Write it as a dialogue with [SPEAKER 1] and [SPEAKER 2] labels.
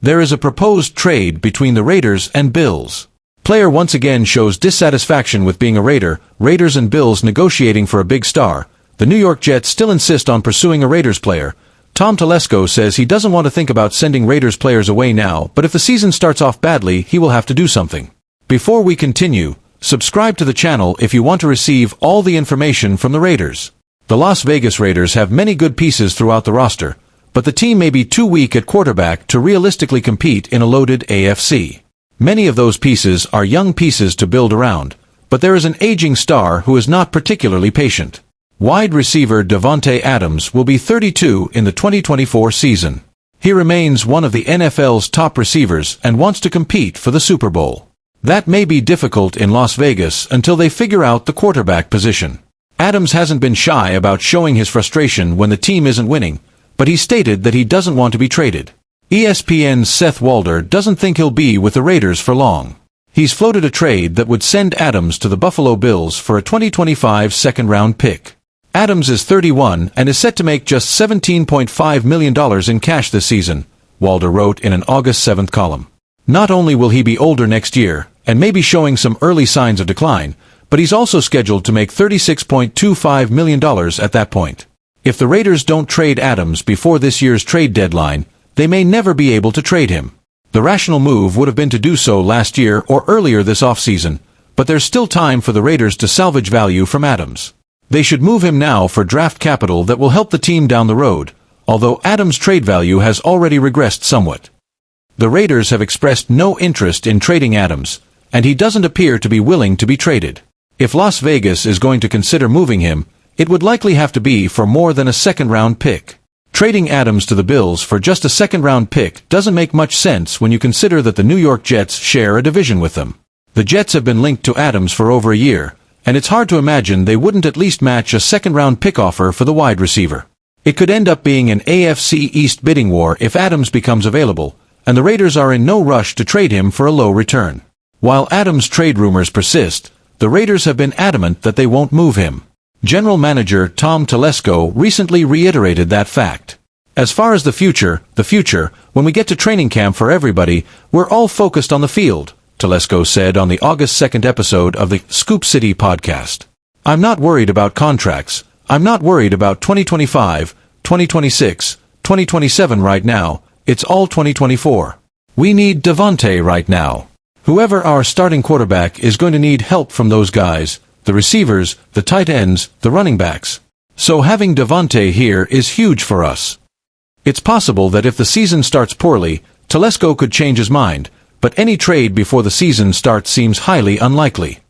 [SPEAKER 1] There is a proposed trade between the Raiders and Bills. Player once again shows dissatisfaction with being a Raider. Raiders and Bills negotiating for a big star. The New York Jets still insist on pursuing a Raiders player. Tom Telesco says he doesn't want to think about sending Raiders players away now, but if the season starts off badly, he will have to do something. Before we continue, subscribe to the channel if you want to receive all the information from the Raiders. The Las Vegas Raiders have many good pieces throughout the roster, but the team may be too weak at quarterback to realistically compete in a loaded AFC. Many of those pieces are young pieces to build around, but there is an aging star who is not particularly patient. Wide receiver Davante Adams will be 32 in the 2024 season. He remains one of the NFL's top receivers and wants to compete for the Super Bowl. That may be difficult in Las Vegas until they figure out the quarterback position. Adams hasn't been shy about showing his frustration when the team isn't winning, but he stated that he doesn't want to be traded. ESPN's Seth Walder doesn't think he'll be with the Raiders for long. He's floated a trade that would send Adams to the Buffalo Bills for a 2025 second-round pick. Adams is 31 and is set to make just $17.5 million in cash this season, Walder wrote in an August 7th column. Not only will he be older next year, and maybe showing some early signs of decline, but he's also scheduled to make $36.25 million at that point. If the Raiders don't trade Adams before this year's trade deadline, they may never be able to trade him. The rational move would have been to do so last year or earlier this offseason, but there's still time for the Raiders to salvage value from Adams. They should move him now for draft capital that will help the team down the road, although Adams' trade value has already regressed somewhat. The Raiders have expressed no interest in trading Adams, and he doesn't appear to be willing to be traded. If Las Vegas is going to consider moving him, it would likely have to be for more than a second-round pick. Trading Adams to the Bills for just a second-round pick doesn't make much sense when you consider that the New York Jets share a division with them. The Jets have been linked to Adams for over a year, and it's hard to imagine they wouldn't at least match a second-round pick offer for the wide receiver. It could end up being an AFC East bidding war if Adams becomes available, and the Raiders are in no rush to trade him for a low return. While Adams' trade rumors persist, the Raiders have been adamant that they won't move him. General Manager Tom Telesco recently reiterated that fact. As far as the future, when we get to training camp for everybody, we're all focused on the field, Telesco said on the August 2nd episode of the Scoop City podcast. I'm not worried about contracts. I'm not worried about 2025, 2026, 2027 right now. It's all 2024. We need Davante right now. Whoever our starting quarterback is going to need help from those guys, the receivers, the tight ends, the running backs. So having Davante here is huge for us. It's possible that if the season starts poorly, Telesco could change his mind, but any trade before the season starts seems highly unlikely.